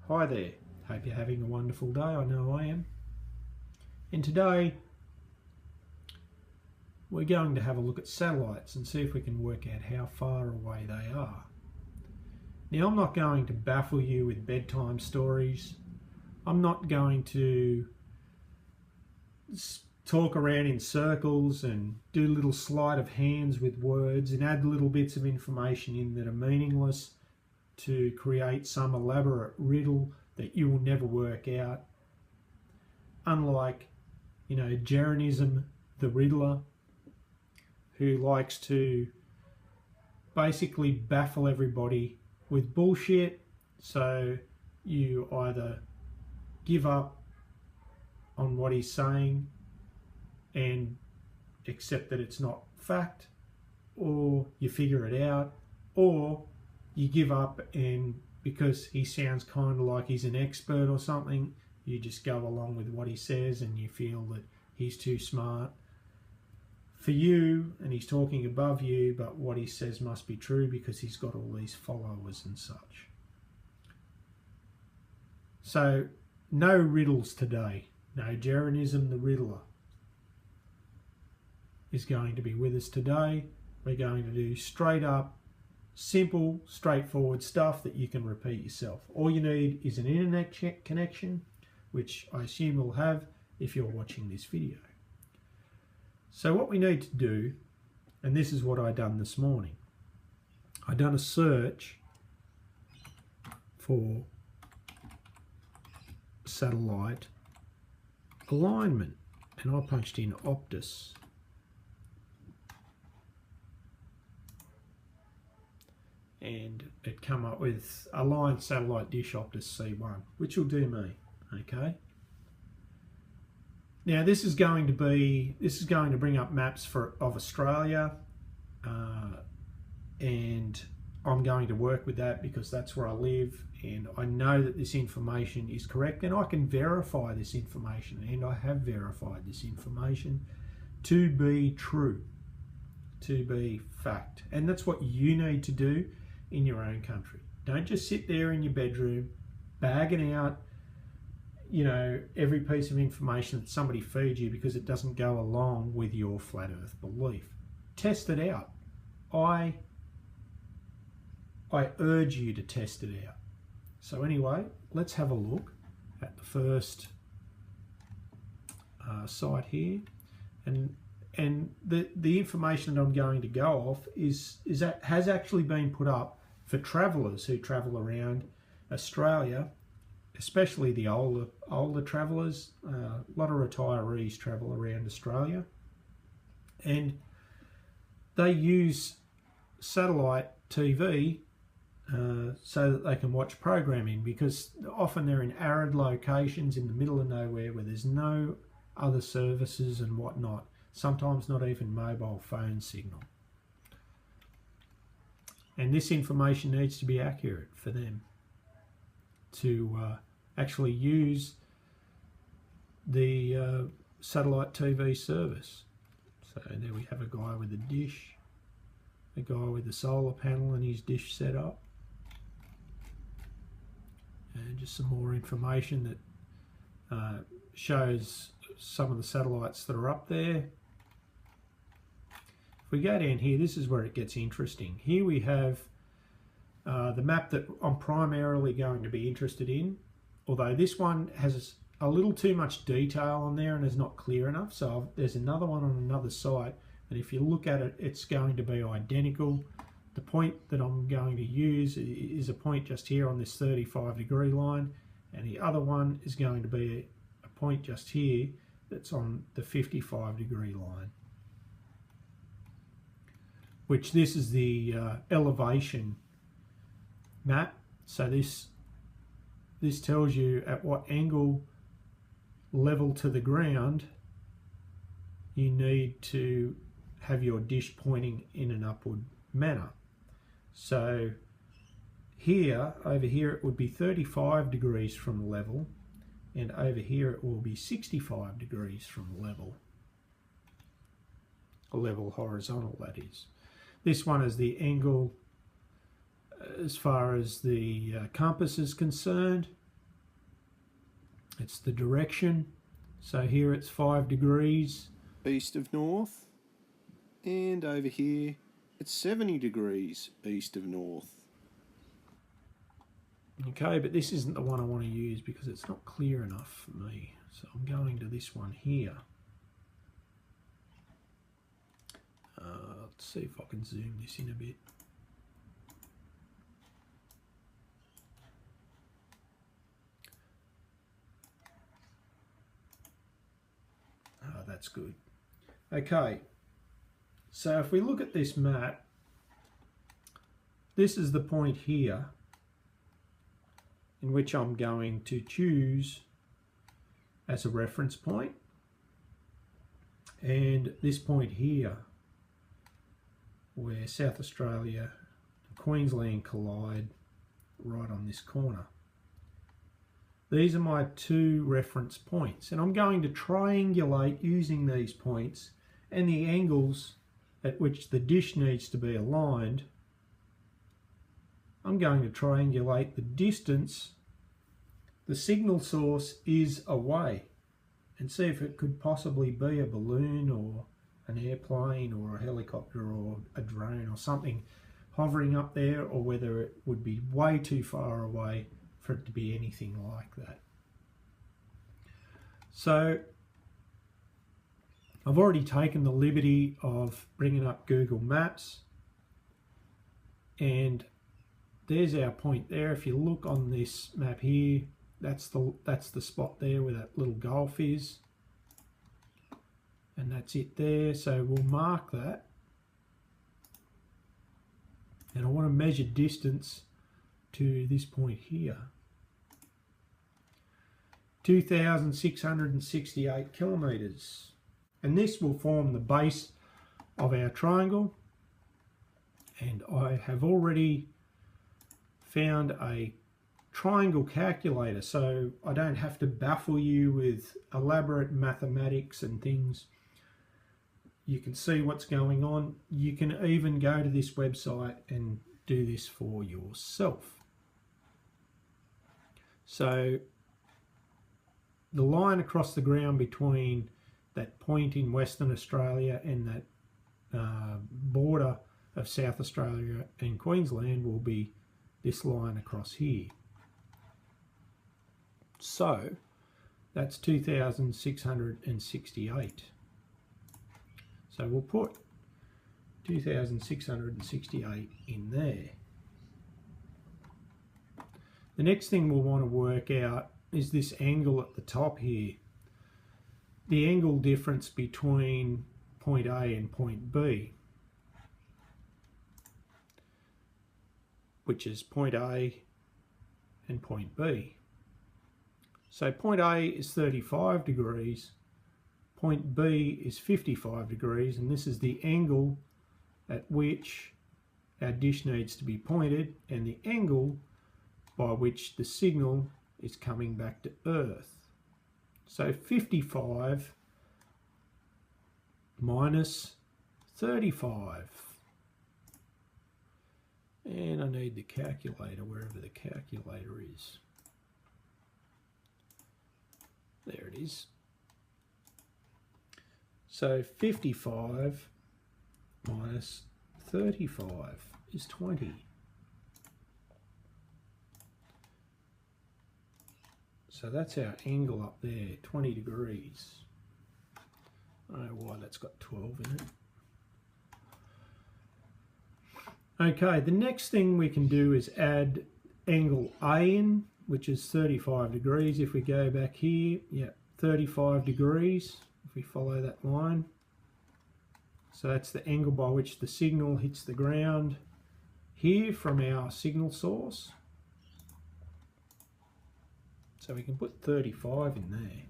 Hi there, hope you're having a wonderful day. I know I am. And today we're going to have a look at satellites and see if we can work out how far away they are. Now, I'm not going to baffle you with bedtime stories. I'm not going to talk around in circles and do little sleight of hands with words and add little bits of information in that are meaningless to create some elaborate riddle that you will never work out. Unlike, Jeranism the Riddler, who likes to basically baffle everybody with bullshit, so you either give up on what he's saying and accept that it's not fact, or you figure it out, or you give up and because he sounds kind of like he's an expert or something, you just go along with what he says and you feel that he's too smart for you and he's talking above you, but what he says must be true because he's got all these followers and such. So no riddles today. No Jeranism the Riddler is going to be with us today. We're going to do straight up, simple, straightforward stuff that you can repeat yourself. All you need is an internet connection, which I assume you'll have if you're watching this video. So what we need to do, and this is what I done this morning, I done a search for satellite alignment and I punched in Optus. And it come up with Aligned Satellite Dish Optus C1, which will do me, okay? Now this is going to bring up maps of Australia, and I'm going to work with that because that's where I live, and I know that this information is correct, and I can verify this information, and I have verified this information to be true, to be fact, and that's what you need to do in your own country. Don't just sit there in your bedroom bagging out, every piece of information that somebody feeds you because it doesn't go along with your flat earth belief. Test it out. I urge you to test it out. So anyway, let's have a look at the first site here, and the information that I'm going to go off has actually been put up for travellers who travel around Australia, especially the older travellers. A lot of retirees travel around Australia, and they use satellite TV so that they can watch programming, because often they're in arid locations in the middle of nowhere where there's no other services and whatnot, sometimes not even mobile phone signal. And this information needs to be accurate for them to actually use the satellite TV service. So there we have a guy with a dish, a guy with a solar panel and his dish set up, and just some more information that shows some of the satellites that are up there. If we go down here, this is where it gets interesting. Here we have the map that I'm primarily going to be interested in, although this one has a little too much detail on there and is not clear enough. So there's another one on another site, and if you look at it, it's going to be identical. The point that I'm going to use is a point just here on this 35-degree line, and the other one is going to be a point just here that's on the 55-degree line, which this is the elevation map. So this tells you at what angle level to the ground you need to have your dish pointing in an upward manner. So over here it would be 35 degrees from level, and over here it will be 65 degrees from level horizontal, that is. This one is the angle as far as the compass is concerned, It's the direction. So here it's 5 degrees east of north, and over here it's 70 degrees east of north. Okay, but this isn't the one I want to use because it's not clear enough for me. So I'm going to this one here. Let's see if I can zoom this in a bit. Oh, that's good. Okay, so if we look at this map, this is the point here in which I'm going to choose as a reference point, and this point here where South Australia and Queensland collide right on this corner. These are my 2 reference points, and I'm going to triangulate using these points and the angles at which the dish needs to be aligned. I'm going to triangulate the distance the signal source is away and see if it could possibly be a balloon or an airplane or a helicopter or a drone or something hovering up there, or whether it would be way too far away for it to be anything like that. So I've already taken the liberty of bringing up Google Maps, and there's our point there. If you look on this map here, that's the spot there where that little golf is, and that's it there. So we'll mark that, and I want to measure distance to this point here. 2,668 kilometres, and this will form the base of our triangle. And I have already found a triangle calculator, so I don't have to baffle you with elaborate mathematics and things. You can see what's going on. You can even go to this website and do this for yourself. So the line across the ground between that point in Western Australia and that border of South Australia and Queensland will be this line across here. So that's 2,668. So we'll put 2,668 in there. The next thing we'll want to work out is this angle at the top here. The angle difference between point A and point B, which is point A and point B. So point A is 35 degrees, point B is 55 degrees, and this is the angle at which our dish needs to be pointed and the angle by which the signal is coming back to Earth. So 55 minus 35. And I need the calculator wherever the calculator is. There it is. So 55 minus 35 is 20. So that's our angle up there, 20 degrees. I don't know why that's got 12 in it. Okay, the next thing we can do is add angle A in, which is 35 degrees. If we go back here, yeah, 35 degrees, if we follow that line. So that's the angle by which the signal hits the ground here from our signal source. So we can put 35 in there.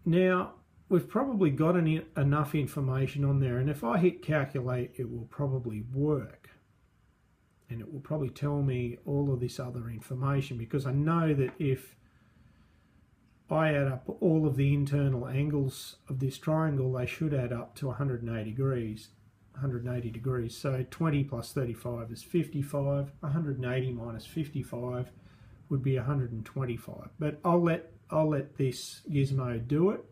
Now, we've probably got enough information on there, and if I hit calculate, it will probably work. And it will probably tell me all of this other information, because I know that if I add up all of the internal angles of this triangle, they should add up to 180 degrees. So 20 plus 35 is 55. 180 minus 55 would be 125. But I'll let this gizmo do it.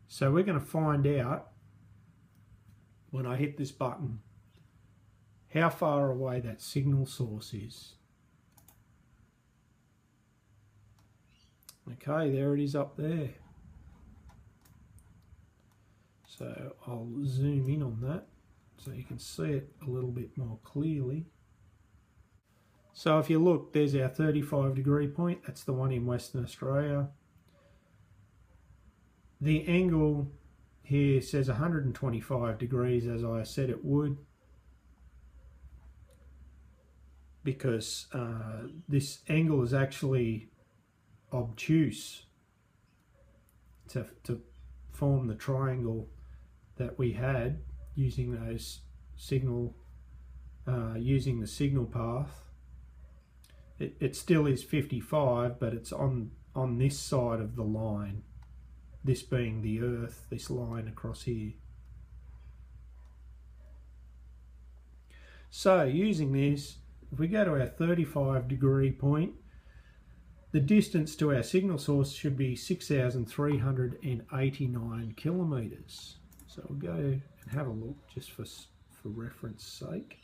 So we're going to find out when I hit this button how far away that signal source is. Okay, there it is up there. So I'll zoom in on that so you can see it a little bit more clearly. So if you look, there's our 35-degree point. That's the one in Western Australia. The angle here says 125 degrees, as I said it would, because this angle is actually obtuse to form the triangle that we had using those signal, using the signal path. It still is 55, but it's on this side of the line, this being the Earth, this line across here. So using this, if we go to our 35-degree point, the distance to our signal source should be 6,389 kilometres. So we'll go and have a look just for reference sake.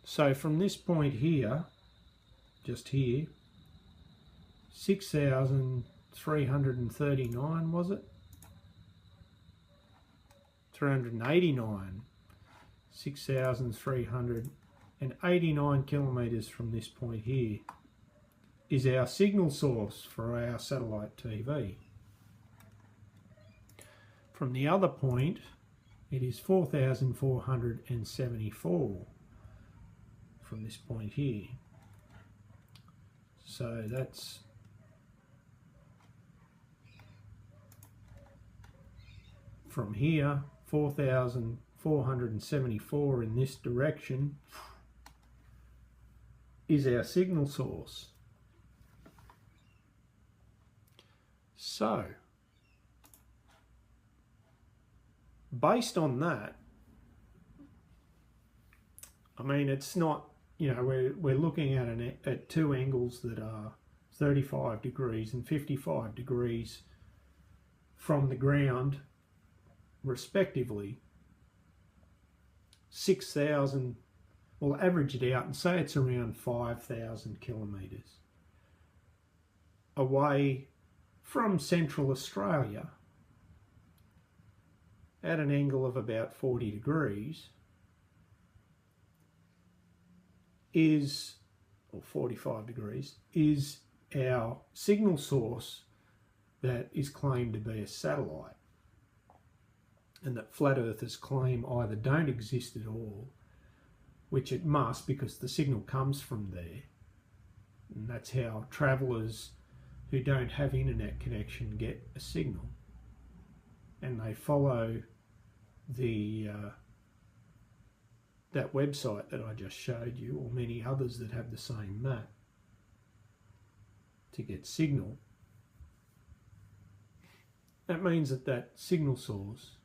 So from this point here, just here, 6,339 was it? 389. 6,389 kilometres from this point here is our signal source for our satellite TV. From the other point, it is 4,474 from this point here. So that's from here, 4,474 in this direction is our signal source. So, based on that, I mean, it's not, you know, we're looking at two angles that are 35 degrees and 55 degrees from the ground, respectively. 6,000, we'll average it out and say it's around 5,000 kilometres away from Central Australia at an angle of about 40 degrees is, or 45 degrees, is our signal source that is claimed to be a satellite, and that flat earthers claim either don't exist at all, which it must because the signal comes from there, and that's how travellers who don't have internet connection get a signal, and they follow the that website that I just showed you, or many others that have the same map, to get signal. That means that signal source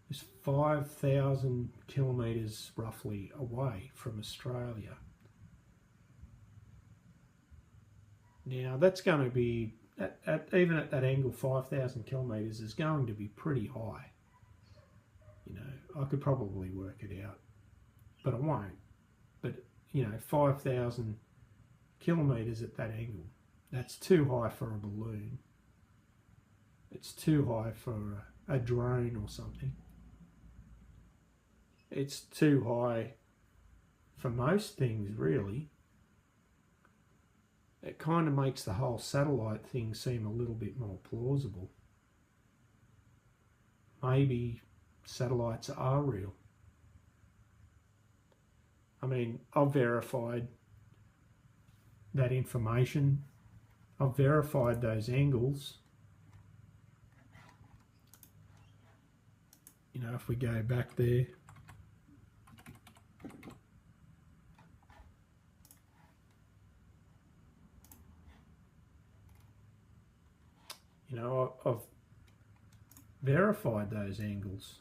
is 5,000 kilometres roughly away from Australia. Now that's going to be, even at that angle, 5,000 kilometres is going to be pretty high. You know, I could probably work it out, but I won't. But, you know, 5,000 kilometres at that angle, that's too high for a balloon. It's too high for a drone or something. It's too high for most things, really. It kind of makes the whole satellite thing seem a little bit more plausible. Maybe satellites are real. I mean, I've verified that information. I've verified those angles. You know, if we go back there, you know, I've verified those angles.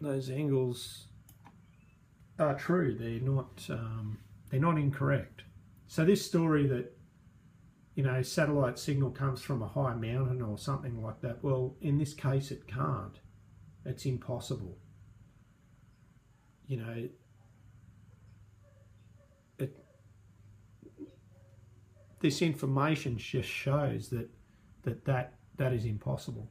those angles are true. They're not incorrect. So this story that, you know, satellite signal comes from a high mountain or something like that, well, in this case it can't. It's impossible. You know, this information just shows that is impossible.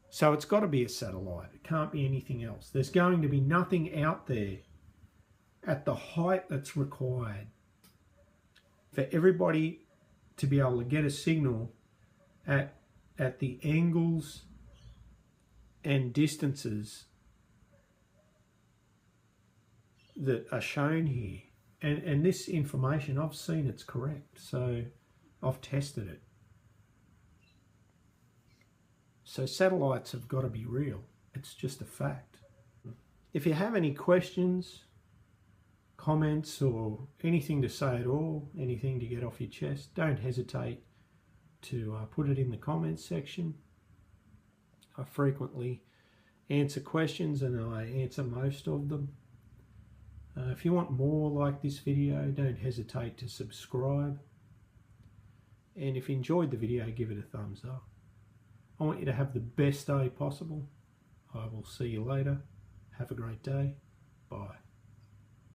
So it's got to be a satellite. It can't be anything else. There's going to be nothing out there at the height that's required for everybody to be able to get a signal at the angles and distances that are shown here. And this information, I've seen it's correct, so I've tested it. So satellites have got to be real. It's just a fact. If you have any questions, comments, or anything to say at all, anything to get off your chest, don't hesitate to put it in the comments section. I frequently answer questions and I answer most of them. If you want more like this video, don't hesitate to subscribe. And if you enjoyed the video, give it a thumbs up. I want you to have the best day possible. I will see you later. Have a great day. Bye.